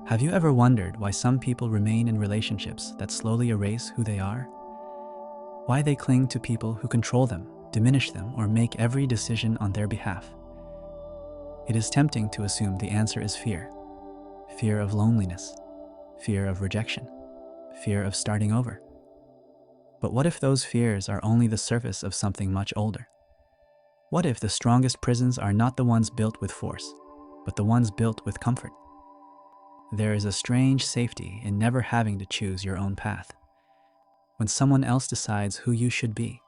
Have you ever wondered why some people remain in relationships that slowly erase who they are? Why they cling to people who control them, diminish them, or make every decision on their behalf? It is tempting to assume the answer is fear. Fear of loneliness, fear of rejection, fear of starting over. But what if those fears are only the surface of something much older? What if the strongest prisons are not the ones built with force, but the ones built with comfort? There is a strange safety in never having to choose your own path. When someone else decides who you should be,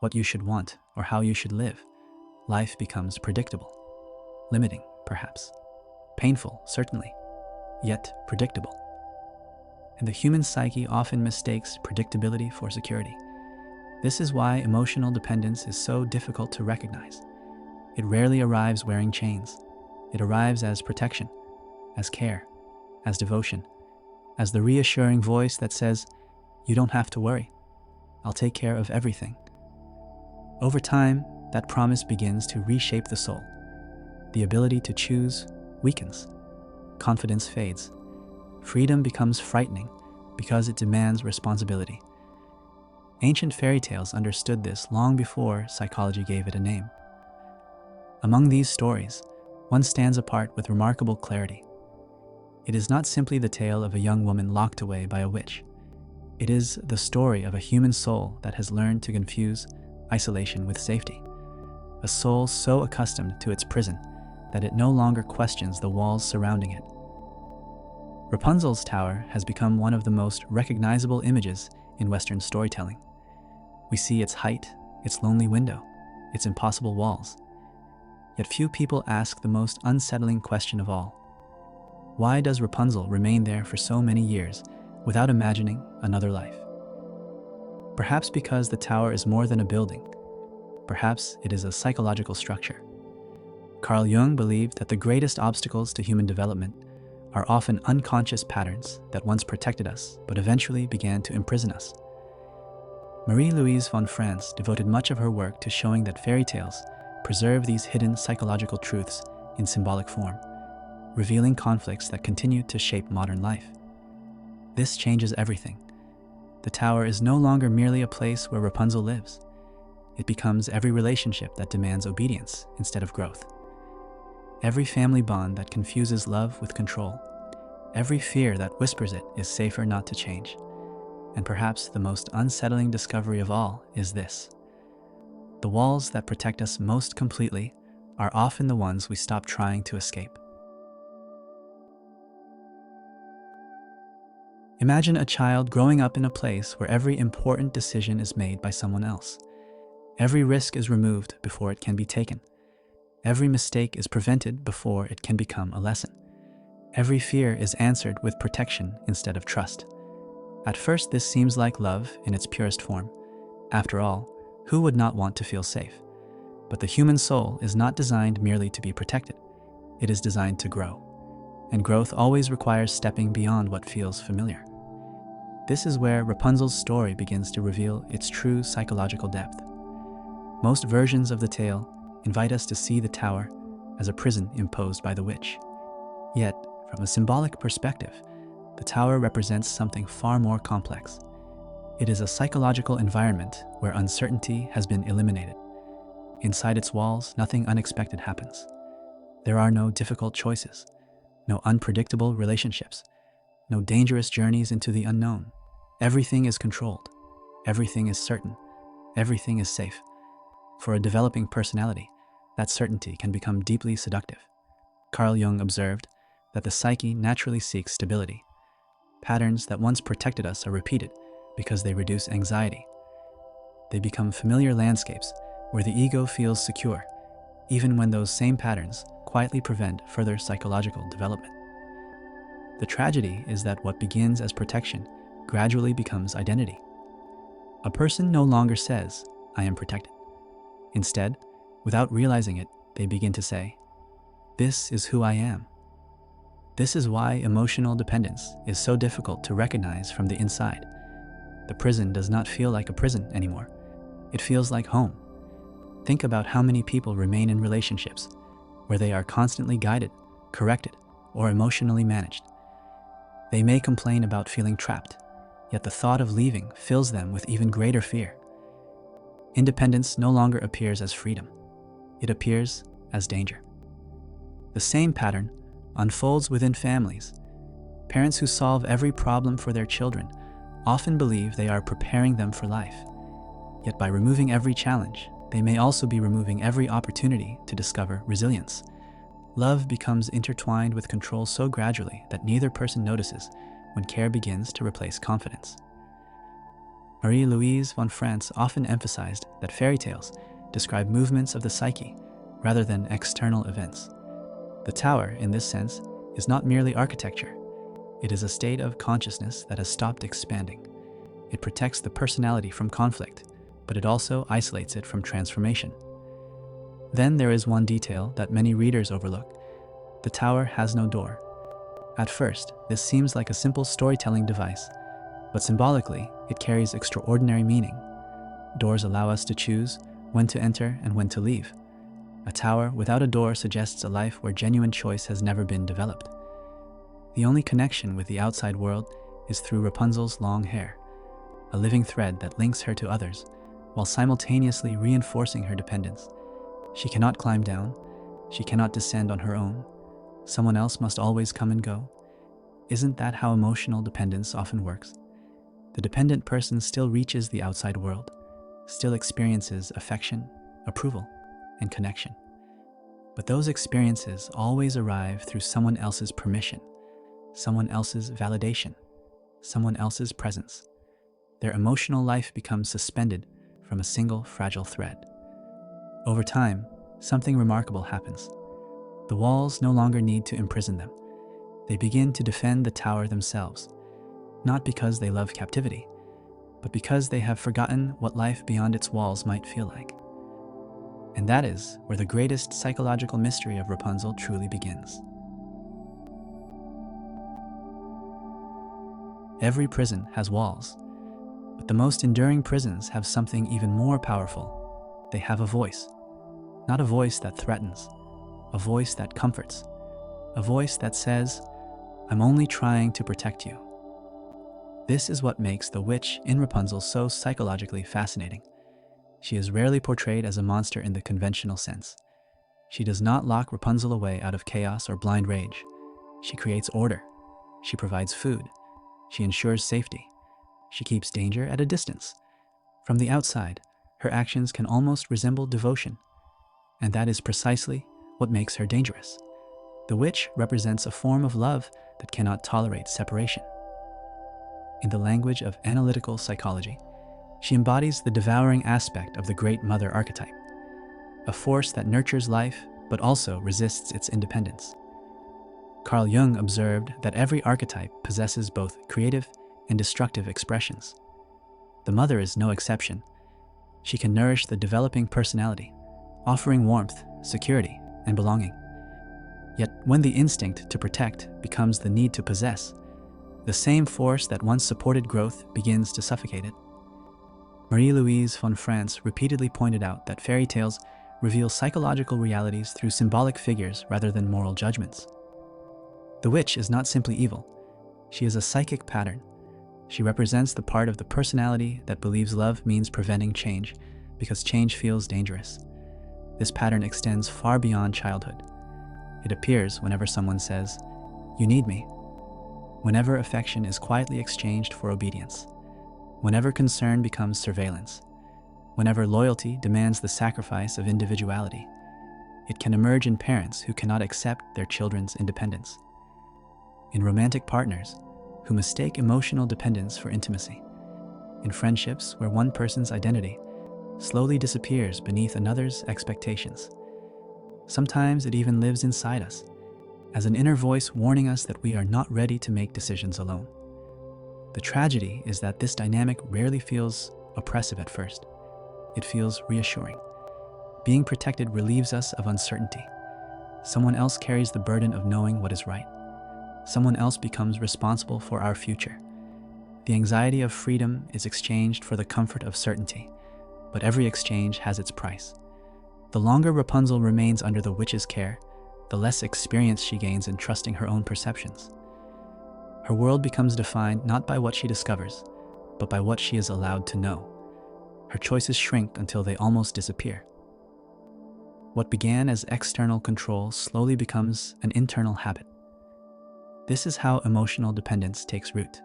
what you should want, or how you should live, life becomes predictable. Limiting, perhaps. Painful, certainly, yet predictable. And the human psyche often mistakes predictability for security. This is why emotional dependence is so difficult to recognize. It rarely arrives wearing chains. It arrives as protection, as care, as devotion, as the reassuring voice that says, "You don't have to worry. I'll take care of everything." Over time, that promise begins to reshape the soul. The ability to choose weakens. Confidence fades. Freedom becomes frightening because it demands responsibility. Ancient fairy tales understood this long before psychology gave it a name. Among these stories, one stands apart with remarkable clarity. It is not simply the tale of a young woman locked away by a witch. It is the story of a human soul that has learned to confuse isolation with safety. A soul so accustomed to its prison that it no longer questions the walls surrounding it. Rapunzel's tower has become one of the most recognizable images in Western storytelling. We see its height, its lonely window, its impossible walls. Yet few people ask the most unsettling question of all. Why does Rapunzel remain there for so many years without imagining another life? Perhaps because the tower is more than a building. Perhaps it is a psychological structure. Carl Jung believed that the greatest obstacles to human development are often unconscious patterns that once protected us but eventually began to imprison us. Marie-Louise von Franz devoted much of her work to showing that fairy tales preserve these hidden psychological truths in symbolic form, revealing conflicts that continue to shape modern life. This changes everything. The tower is no longer merely a place where Rapunzel lives. It becomes every relationship that demands obedience instead of growth. Every family bond that confuses love with control. Every fear that whispers it is safer not to change. And perhaps the most unsettling discovery of all is this: the walls that protect us most completely are often the ones we stop trying to escape. Imagine a child growing up in a place where every important decision is made by someone else. Every risk is removed before it can be taken. Every mistake is prevented before it can become a lesson. Every fear is answered with protection instead of trust. At first, this seems like love in its purest form. After all, who would not want to feel safe? But the human soul is not designed merely to be protected. It is designed to grow. And growth always requires stepping beyond what feels familiar. This is where Rapunzel's story begins to reveal its true psychological depth. Most versions of the tale invite us to see the tower as a prison imposed by the witch. Yet, from a symbolic perspective, the tower represents something far more complex. It is a psychological environment where uncertainty has been eliminated. Inside its walls, nothing unexpected happens. There are no difficult choices, no unpredictable relationships, no dangerous journeys into the unknown. Everything is controlled. Everything is certain. Everything is safe. For a developing personality, that certainty can become deeply seductive. Carl Jung observed that the psyche naturally seeks stability. Patterns that once protected us are repeated because they reduce anxiety. They become familiar landscapes where the ego feels secure, even when those same patterns quietly prevent further psychological development. The tragedy is that what begins as protection gradually becomes identity. A person no longer says, "I am protected." Instead, without realizing it, they begin to say, "This is who I am." This is why emotional dependence is so difficult to recognize from the inside. The prison does not feel like a prison anymore. It feels like home. Think about how many people remain in relationships where they are constantly guided, corrected, or emotionally managed. They may complain about feeling trapped, yet the thought of leaving fills them with even greater fear. Independence no longer appears as freedom. It appears as danger. The same pattern unfolds within families. Parents who solve every problem for their children often believe they are preparing them for life. Yet by removing every challenge, they may also be removing every opportunity to discover resilience. Love becomes intertwined with control so gradually that neither person notices when care begins to replace confidence. Marie-Louise von Franz often emphasized that fairy tales describe movements of the psyche rather than external events. The tower, in this sense, is not merely architecture. It is a state of consciousness that has stopped expanding. It protects the personality from conflict, but it also isolates it from transformation. Then there is one detail that many readers overlook. The tower has no door. At first, this seems like a simple storytelling device, but symbolically, it carries extraordinary meaning. Doors allow us to choose when to enter and when to leave. A tower without a door suggests a life where genuine choice has never been developed. The only connection with the outside world is through Rapunzel's long hair, a living thread that links her to others, while simultaneously reinforcing her dependence. She cannot climb down. She cannot descend on her own. Someone else must always come and go. Isn't that how emotional dependence often works? The dependent person still reaches the outside world, still experiences affection, approval, and connection. But those experiences always arrive through someone else's permission, someone else's validation, someone else's presence. Their emotional life becomes suspended from a single fragile thread. Over time, something remarkable happens. The walls no longer need to imprison them. They begin to defend the tower themselves, not because they love captivity, but because they have forgotten what life beyond its walls might feel like. And that is where the greatest psychological mystery of Rapunzel truly begins. Every prison has walls, but the most enduring prisons have something even more powerful. They have a voice. Not a voice that threatens, a voice that comforts, a voice that says, "I'm only trying to protect you." This is what makes the witch in Rapunzel so psychologically fascinating. She is rarely portrayed as a monster in the conventional sense. She does not lock Rapunzel away out of chaos or blind rage. She creates order. She provides food. She ensures safety. She keeps danger at a distance. From the outside, her actions can almost resemble devotion. And that is precisely what makes her dangerous. The witch represents a form of love that cannot tolerate separation. In the language of analytical psychology, she embodies the devouring aspect of the great mother archetype, a force that nurtures life but also resists its independence. Carl Jung observed that every archetype possesses both creative and destructive expressions. The mother is no exception. She can nourish the developing personality, offering warmth, security, and belonging. Yet when the instinct to protect becomes the need to possess, the same force that once supported growth begins to suffocate it. Marie-Louise von Franz repeatedly pointed out that fairy tales reveal psychological realities through symbolic figures rather than moral judgments. The witch is not simply evil. She is a psychic pattern. She represents the part of the personality that believes love means preventing change because change feels dangerous. This pattern extends far beyond childhood. It appears whenever someone says, "You need me," whenever affection is quietly exchanged for obedience, whenever concern becomes surveillance, whenever loyalty demands the sacrifice of individuality. It can emerge in parents who cannot accept their children's independence, in romantic partners who mistake emotional dependence for intimacy, in friendships where one person's identity slowly disappears beneath another's expectations. Sometimes it even lives inside us, as an inner voice warning us that we are not ready to make decisions alone. The tragedy is that this dynamic rarely feels oppressive at first. It feels reassuring. Being protected relieves us of uncertainty. Someone else carries the burden of knowing what is right. Someone else becomes responsible for our future. The anxiety of freedom is exchanged for the comfort of certainty, but every exchange has its price. The longer Rapunzel remains under the witch's care, the less experience she gains in trusting her own perceptions. Her world becomes defined not by what she discovers, but by what she is allowed to know. Her choices shrink until they almost disappear. What began as external control slowly becomes an internal habit. This is how emotional dependence takes root,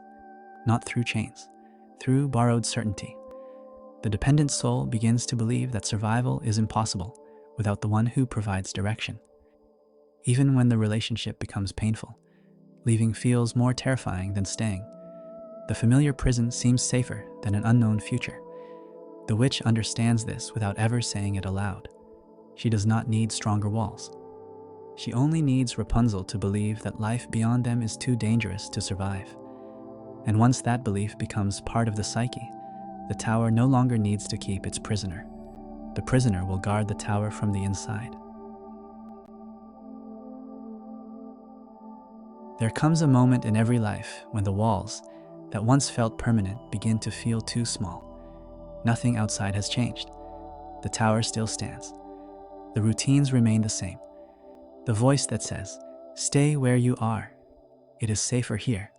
not through chains, through borrowed certainty. The dependent soul begins to believe that survival is impossible without the one who provides direction. Even when the relationship becomes painful, leaving feels more terrifying than staying. The familiar prison seems safer than an unknown future. The witch understands this without ever saying it aloud. She does not need stronger walls. She only needs Rapunzel to believe that life beyond them is too dangerous to survive. And once that belief becomes part of the psyche, the tower no longer needs to keep its prisoner. The prisoner will guard the tower from the inside. There comes a moment in every life when the walls that once felt permanent begin to feel too small. Nothing outside has changed. The tower still stands. The routines remain the same. The voice that says, "Stay where you are. It is safer here,"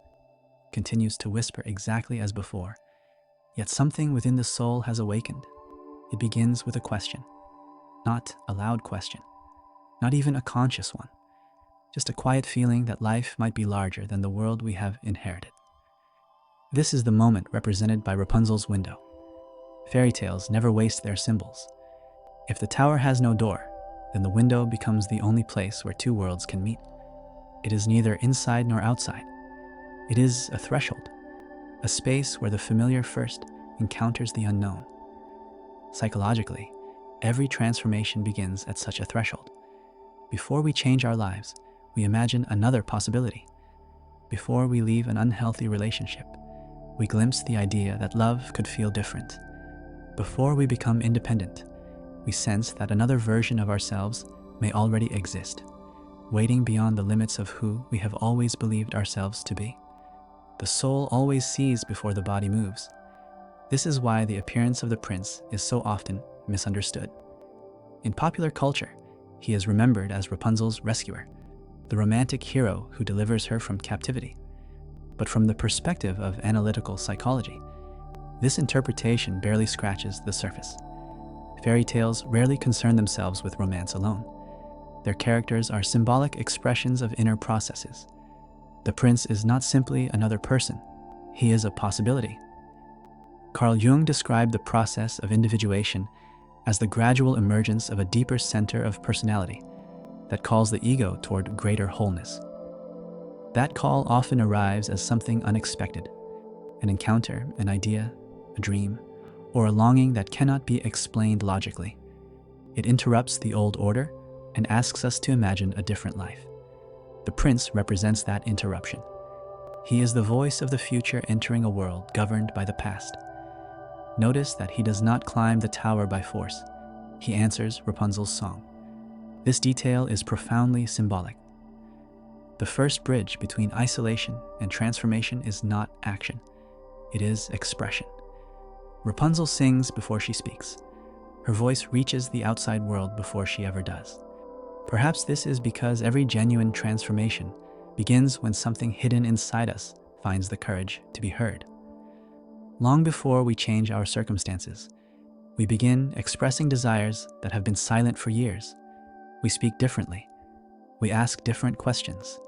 continues to whisper exactly as before. Yet something within the soul has awakened. It begins with a question. Not a loud question. Not even a conscious one. Just a quiet feeling that life might be larger than the world we have inherited. This is the moment represented by Rapunzel's window. Fairy tales never waste their symbols. If the tower has no door, then the window becomes the only place where two worlds can meet. It is neither inside nor outside. It is a threshold, a space where the familiar first encounters the unknown. Psychologically, every transformation begins at such a threshold. Before we change our lives, we imagine another possibility. Before we leave an unhealthy relationship, we glimpse the idea that love could feel different. Before we become independent, we sense that another version of ourselves may already exist, waiting beyond the limits of who we have always believed ourselves to be. The soul always sees before the body moves. This is why the appearance of the prince is so often misunderstood. In popular culture, he is remembered as Rapunzel's rescuer, the romantic hero who delivers her from captivity. But from the perspective of analytical psychology, this interpretation barely scratches the surface. Fairy tales rarely concern themselves with romance alone. Their characters are symbolic expressions of inner processes. The prince is not simply another person, he is a possibility. Carl Jung described the process of individuation as the gradual emergence of a deeper center of personality that calls the ego toward greater wholeness. That call often arrives as something unexpected, an encounter, an idea, a dream, or a longing that cannot be explained logically. It interrupts the old order and asks us to imagine a different life. The prince represents that interruption. He is the voice of the future entering a world governed by the past. Notice that he does not climb the tower by force. He answers Rapunzel's song. This detail is profoundly symbolic. The first bridge between isolation and transformation is not action. It is expression. Rapunzel sings before she speaks. Her voice reaches the outside world before she ever does. Perhaps this is because every genuine transformation begins when something hidden inside us finds the courage to be heard. Long before we change our circumstances, we begin expressing desires that have been silent for years. We speak differently. We ask different questions.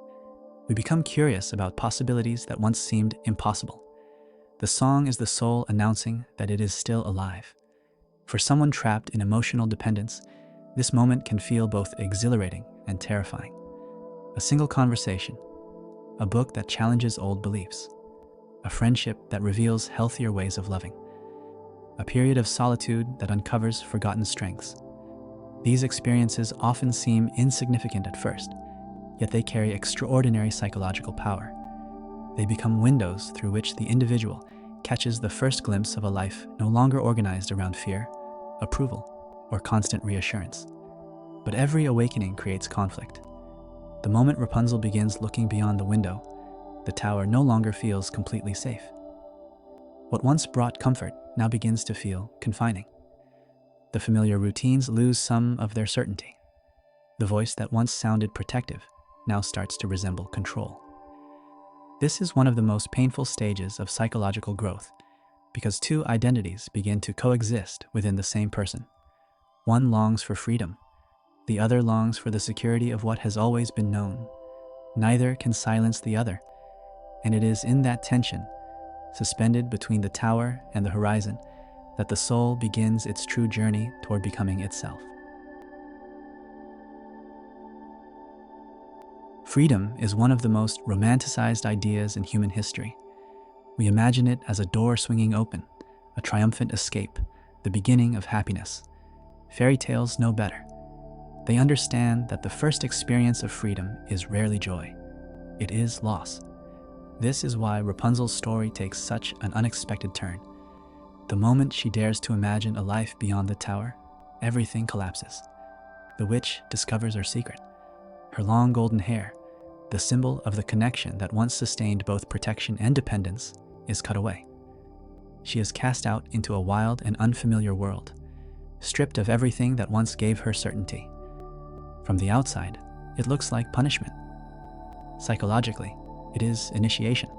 We become curious about possibilities that once seemed impossible. The song is the soul announcing that it is still alive. For someone trapped in emotional dependence, this moment can feel both exhilarating and terrifying. A single conversation, a book that challenges old beliefs, a friendship that reveals healthier ways of loving, a period of solitude that uncovers forgotten strengths. These experiences often seem insignificant at first, yet they carry extraordinary psychological power. They become windows through which the individual catches the first glimpse of a life no longer organized around fear, approval, or constant reassurance. But every awakening creates conflict. The moment Rapunzel begins looking beyond the window, the tower no longer feels completely safe. What once brought comfort now begins to feel confining. The familiar routines lose some of their certainty. The voice that once sounded protective now starts to resemble control. This is one of the most painful stages of psychological growth, because two identities begin to coexist within the same person. One longs for freedom, the other longs for the security of what has always been known. Neither can silence the other, and it is in that tension, suspended between the tower and the horizon, that the soul begins its true journey toward becoming itself. Freedom is one of the most romanticized ideas in human history. We imagine it as a door swinging open, a triumphant escape, the beginning of happiness. Fairy tales know better. They understand that the first experience of freedom is rarely joy. It is loss. This is why Rapunzel's story takes such an unexpected turn. The moment she dares to imagine a life beyond the tower, everything collapses. The witch discovers her secret. Her long golden hair, the symbol of the connection that once sustained both protection and dependence, is cut away. She is cast out into a wild and unfamiliar world, stripped of everything that once gave her certainty. From the outside, it looks like punishment. Psychologically, it is initiation.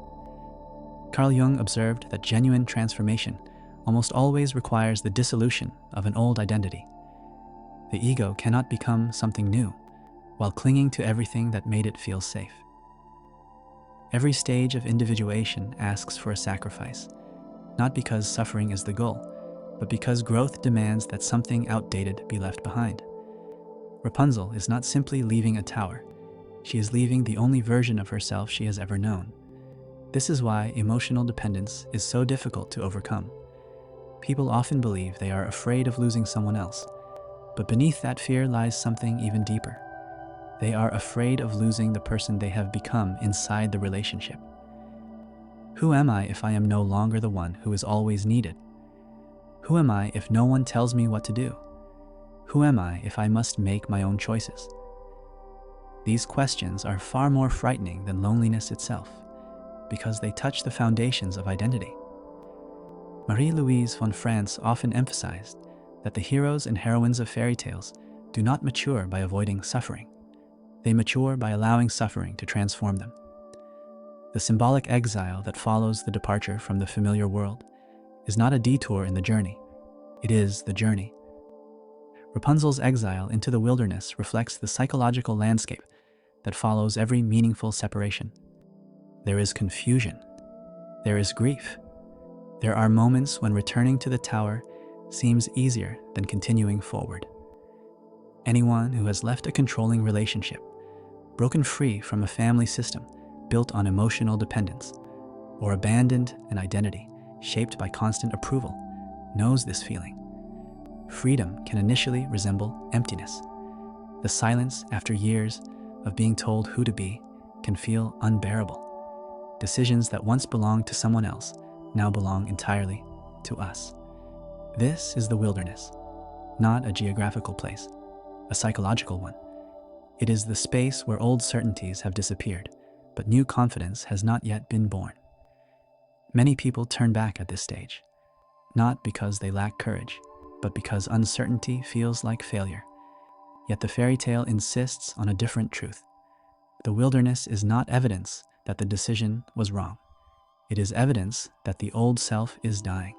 Carl Jung observed that genuine transformation almost always requires the dissolution of an old identity. The ego cannot become something new while clinging to everything that made it feel safe. Every stage of individuation asks for a sacrifice, not because suffering is the goal, but because growth demands that something outdated be left behind. Rapunzel is not simply leaving a tower. She is leaving the only version of herself she has ever known. This is why emotional dependence is so difficult to overcome. People often believe they are afraid of losing someone else, but beneath that fear lies something even deeper. They are afraid of losing the person they have become inside the relationship. Who am I if I am no longer the one who is always needed? Who am I if no one tells me what to do? Who am I if I must make my own choices? These questions are far more frightening than loneliness itself, because they touch the foundations of identity. Marie-Louise von Franz often emphasized that the heroes and heroines of fairy tales do not mature by avoiding suffering. They mature by allowing suffering to transform them. The symbolic exile that follows the departure from the familiar world is not a detour in the journey. It is the journey. Rapunzel's exile into the wilderness reflects the psychological landscape that follows every meaningful separation. There is confusion. There is grief. There are moments when returning to the tower seems easier than continuing forward. Anyone who has left a controlling relationship, broken free from a family system built on emotional dependence, or abandoned an identity shaped by constant approval, knows this feeling. Freedom can initially resemble emptiness. The silence after years of being told who to be can feel unbearable. Decisions that once belonged to someone else now belong entirely to us. This is the wilderness, not a geographical place, a psychological one. It is the space where old certainties have disappeared, but new confidence has not yet been born. Many people turn back at this stage, not because they lack courage, but because uncertainty feels like failure. Yet the fairy tale insists on a different truth. The wilderness is not evidence that the decision was wrong. It is evidence that the old self is dying.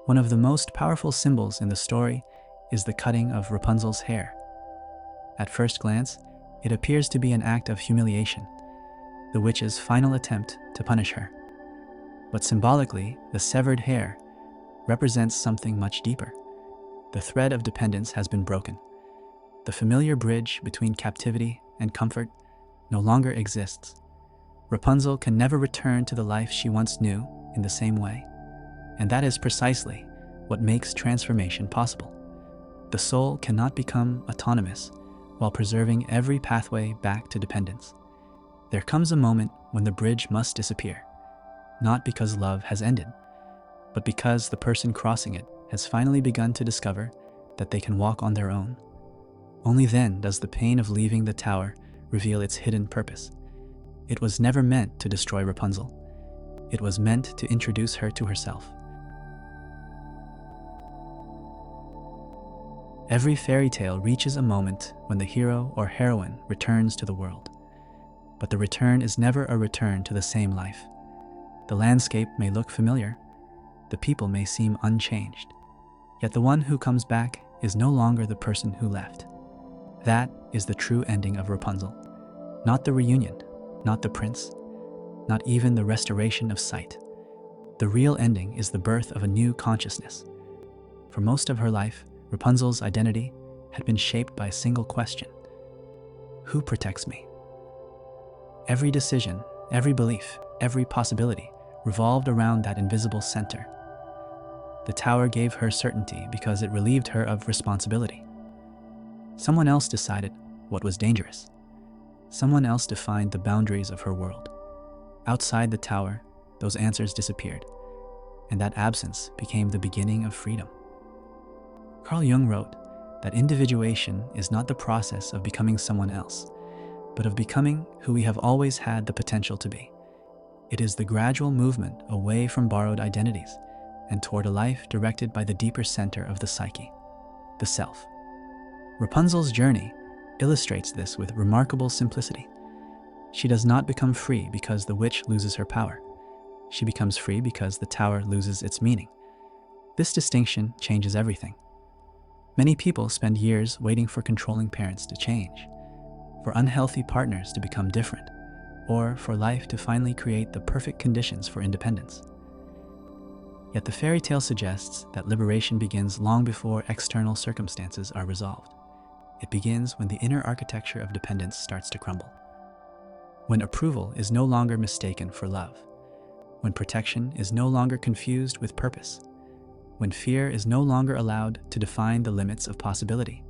One of the most powerful symbols in the story is the cutting of Rapunzel's hair. At first glance, it appears to be an act of humiliation, the witch's final attempt to punish her. But symbolically, the severed hair represents something much deeper. The thread of dependence has been broken. The familiar bridge between captivity and comfort no longer exists. Rapunzel can never return to the life she once knew in the same way. And that is precisely what makes transformation possible. The soul cannot become autonomous while preserving every pathway back to dependence. There comes a moment when the bridge must disappear, not because love has ended, but because the person crossing it has finally begun to discover that they can walk on their own. Only then does the pain of leaving the tower reveal its hidden purpose. It was never meant to destroy Rapunzel. It was meant to introduce her to herself. Every fairy tale reaches a moment when the hero or heroine returns to the world. but the return is never a return to the same life. The landscape may look familiar, the people may seem unchanged, yet the one who comes back is no longer the person who left. That is the true ending of Rapunzel. Not the reunion, not the prince, not even the restoration of sight. The real ending is the birth of a new consciousness. For most of her life, Rapunzel's identity had been shaped by a single question: who protects me? Every decision, every belief, every possibility revolved around that invisible center. The tower gave her certainty because it relieved her of responsibility. Someone else decided what was dangerous. Someone else defined the boundaries of her world. Outside the tower, those answers disappeared, and that absence became the beginning of freedom. Carl Jung wrote that individuation is not the process of becoming someone else, but of becoming who we have always had the potential to be. It is the gradual movement away from borrowed identities and toward a life directed by the deeper center of the psyche, the self. Rapunzel's journey illustrates this with remarkable simplicity. She does not become free because the witch loses her power. She becomes free because the tower loses its meaning. This distinction changes everything. Many people spend years waiting for controlling parents to change, for unhealthy partners to become different, or for life to finally create the perfect conditions for independence. Yet the fairy tale suggests that liberation begins long before external circumstances are resolved. It begins when the inner architecture of dependence starts to crumble. When approval is no longer mistaken for love. When protection is no longer confused with purpose. When fear is no longer allowed to define the limits of possibility.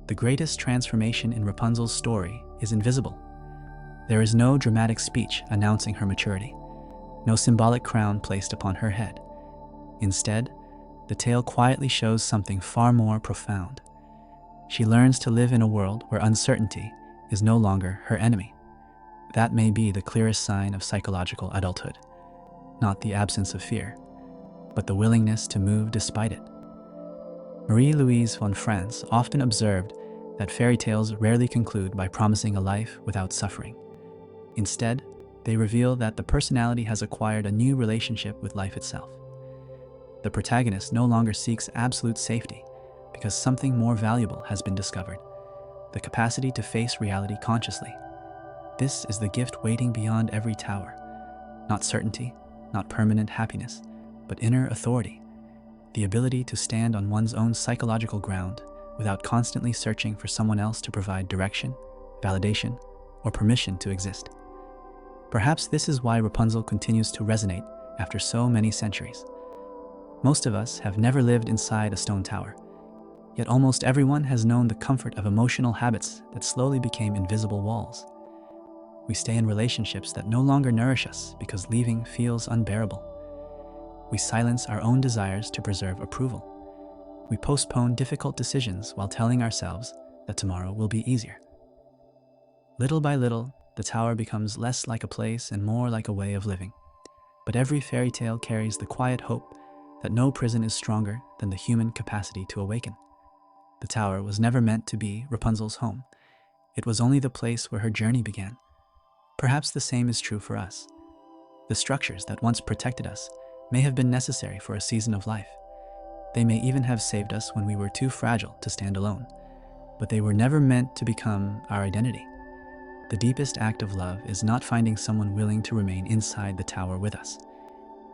The greatest transformation in Rapunzel's story is invisible. There is no dramatic speech announcing her maturity, no symbolic crown placed upon her head. Instead, the tale quietly shows something far more profound. She learns to live in a world where uncertainty is no longer her enemy. That may be the clearest sign of psychological adulthood, not the absence of fear, but the willingness to move despite it. Marie-Louise von Franz often observed that fairy tales rarely conclude by promising a life without suffering. Instead, they reveal that the personality has acquired a new relationship with life itself. The protagonist no longer seeks absolute safety because something more valuable has been discovered: the capacity to face reality consciously. This is the gift waiting beyond every tower. Not certainty, not permanent happiness, but inner authority. The ability to stand on one's own psychological ground without constantly searching for someone else to provide direction, validation, or permission to exist. Perhaps this is why Rapunzel continues to resonate after so many centuries. Most of us have never lived inside a stone tower, yet almost everyone has known the comfort of emotional habits that slowly became invisible walls. We stay in relationships that no longer nourish us because leaving feels unbearable. We silence our own desires to preserve approval. We postpone difficult decisions while telling ourselves that tomorrow will be easier. Little by little, the tower becomes less like a place and more like a way of living. But every fairy tale carries the quiet hope that no prison is stronger than the human capacity to awaken. The tower was never meant to be Rapunzel's home. It was only the place where her journey began. Perhaps the same is true for us. The structures that once protected us may have been necessary for a season of life. They may even have saved us when we were too fragile to stand alone, but they were never meant to become our identity. The deepest act of love is not finding someone willing to remain inside the tower with us.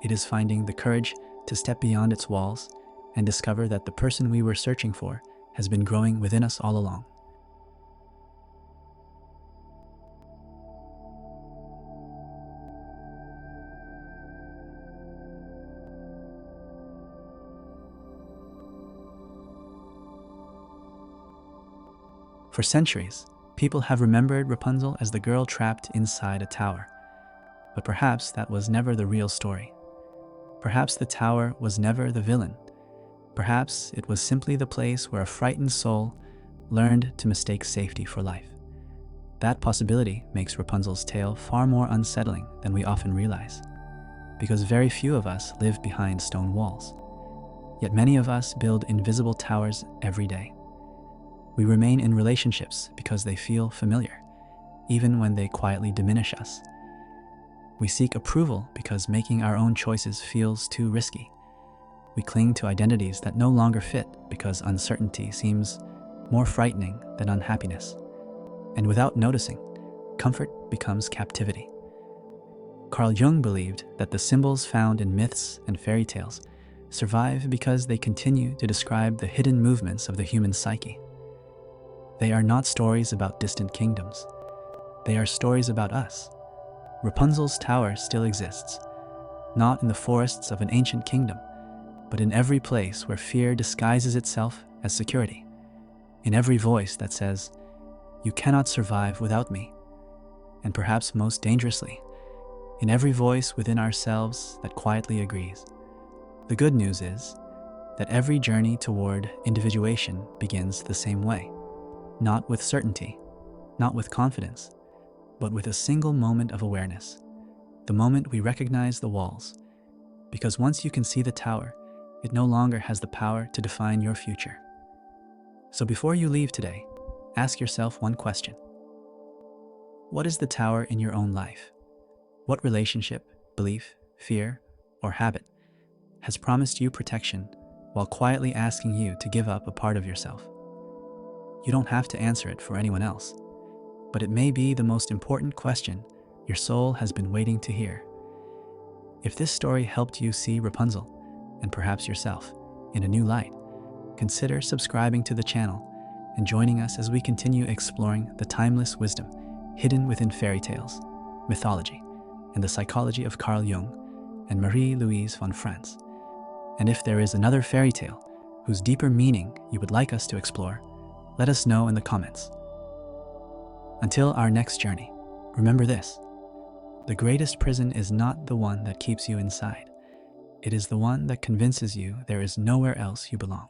It is finding the courage to step beyond its walls and discover that the person we were searching for has been growing within us all along. For centuries, people have remembered Rapunzel as the girl trapped inside a tower. But perhaps that was never the real story. Perhaps the tower was never the villain. Perhaps it was simply the place where a frightened soul learned to mistake safety for life. That possibility makes Rapunzel's tale far more unsettling than we often realize, because very few of us live behind stone walls. Yet many of us build invisible towers every day. We remain in relationships because they feel familiar, even when they quietly diminish us. We seek approval because making our own choices feels too risky. We cling to identities that no longer fit because uncertainty seems more frightening than unhappiness. And without noticing, comfort becomes captivity. Carl Jung believed that the symbols found in myths and fairy tales survive because they continue to describe the hidden movements of the human psyche. They are not stories about distant kingdoms. They are stories about us. Rapunzel's tower still exists, not in the forests of an ancient kingdom, but in every place where fear disguises itself as security. In every voice that says, "You cannot survive without me." And perhaps most dangerously, in every voice within ourselves that quietly agrees. The good news is that every journey toward individuation begins the same way. Not with certainty, not with confidence, but with a single moment of awareness. The moment we recognize the walls. Because once you can see the tower, it no longer has the power to define your future. So before you leave today, ask yourself one question. What is the tower in your own life? What relationship, belief, fear, or habit has promised you protection while quietly asking you to give up a part of yourself? You don't have to answer it for anyone else, but it may be the most important question your soul has been waiting to hear. If this story helped you see Rapunzel, and perhaps yourself, in a new light, consider subscribing to the channel and joining us as we continue exploring the timeless wisdom hidden within fairy tales, mythology, and the psychology of Carl Jung and Marie-Louise von Franz. And if there is another fairy tale whose deeper meaning you would like us to explore, let us know in the comments. Until our next journey, remember this: the greatest prison is not the one that keeps you inside. It is the one that convinces you there is nowhere else you belong.